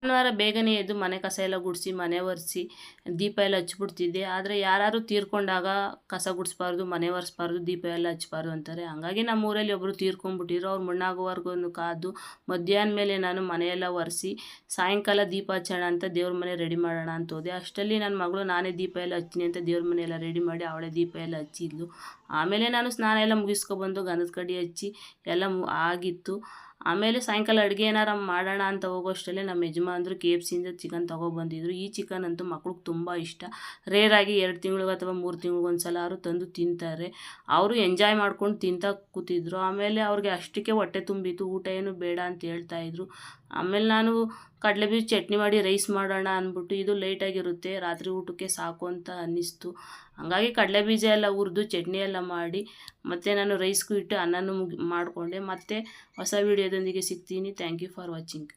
ಭಾನುವಾರ ಬೇಗನೆ ಎದ್ದು ಮನೆ ಕಸ ಎಲ್ಲ ಗುಡಿಸಿ ಮನೆ ಒರೆಸಿ ದೀಪ ಎಲ್ಲ ಹಚ್ಬಿಡ್ತಿದ್ದೆ. ಆದರೆ ಯಾರಾದ್ರು ತೀರ್ಕೊಂಡಾಗ ಕಸ ಗುಡಿಸ್ಬಾರ್ದು, ಮನೆ ಒರೆಸ್ಬಾರ್ದು, ದೀಪ ಎಲ್ಲ ಹಚ್ಬಾರ್ದು ಅಂತಾರೆ. ಹಂಗಾಗಿ ನಮ್ಮ ಊರಲ್ಲಿ ಒಬ್ಬರು ತೀರ್ಕೊಂಡ್ಬಿಟ್ಟಿದ್ರು. ಅವ್ರು ಮಣ್ಣಾಗೋವರೆಗೂ ಕಾದು ಮಧ್ಯಾಹ್ನ ಮೇಲೆ ನಾನು ಮನೆಯೆಲ್ಲ ಒರೆಸಿ ಸಾಯಂಕಾಲ ದೀಪ ಹಚ್ಚೋಣ ಅಂತ ದೇವ್ರ ಮನೆ ರೆಡಿ ಮಾಡೋಣ ಅಂತ ಹೋದೆ. ಅಷ್ಟರಲ್ಲಿ ನನ್ನ ಮಗಳು ನಾನೇ ದೀಪ ಎಲ್ಲ ಹಚ್ತೀನಿ ಅಂತ ದೇವ್ರ ಮನೆ ಎಲ್ಲ ರೆಡಿ ಮಾಡಿ ಅವಳೇ ದೀಪ ಎಲ್ಲ ಹಚ್ಚಿದ್ಲು. ಆಮೇಲೆ ನಾನು ಸ್ನಾನ ಎಲ್ಲ ಮುಗಿಸ್ಕೊಬಂದು ಗಂಧದ ಕಡ್ಡಿ ಹಚ್ಚಿ ಎಲ್ಲ ಆಗಿತ್ತು. ಆಮೇಲೆ ಸಾಯಂಕಾಲ ಅಡುಗೆ ಏನಾರ ಮಾಡೋಣ ಅಂತ ಹೋಗೋಷ್ಟರಲ್ಲೇ ನಮ್ಮ ಯಜಮಾನ್ರು KFCಯಿಂದ ಚಿಕನ್ ತೊಗೊಬಂದಿದ್ರು. ಈ ಚಿಕನ್ ಅಂತೂ ಮಕ್ಳಿಗೆ ತುಂಬ ಇಷ್ಟ. ರೇರಾಗಿ 2 ತಿಂಗಳಿಗೆ ಅಥವಾ 3 ತಿಂಗಳಿಗೊಂದು ಸಲ ಅವರು ತಂದು ತಿಂತಾರೆ. ಅವರು ಎಂಜಾಯ್ ಮಾಡ್ಕೊಂಡು ತಿಂತಾ ಕೂತಿದ್ರು. ಆಮೇಲೆ ಅವ್ರಿಗೆ ಅಷ್ಟಕ್ಕೆ ಹೊಟ್ಟೆ ತುಂಬಿತು, ಊಟ ಏನು ಬೇಡ ಅಂತ ಹೇಳ್ತಾಯಿದ್ರು. ಆಮೇಲೆ ನಾನು ಕಡಲೆಬೀಜ ಚಟ್ನಿ ಮಾಡಿ ರೈಸ್ ಮಾಡೋಣ ಅಂದ್ಬಿಟ್ಟು, ಇದು ಲೇಟಾಗಿರುತ್ತೆ ರಾತ್ರಿ ಊಟಕ್ಕೆ ಸಾಕು ಅಂತ ಅನ್ನಿಸ್ತು. ಹಾಗಾಗಿ ಕಡಲೆಬೀಜ ಎಲ್ಲ ಹುರಿದು ಚಟ್ನಿ ಎಲ್ಲ ಮಾಡಿ ಮತ್ತು ನಾನು ರೈಸ್ಗೂ ಇಟ್ಟು ಅನ್ನನೂ ಮಾಡಿಕೊಂಡೆ. ಮತ್ತೆ ಹೊಸ ವೀಡಿಯೋದೊಂದಿಗೆ ಸಿಗ್ತೀನಿ. Thank you for watching.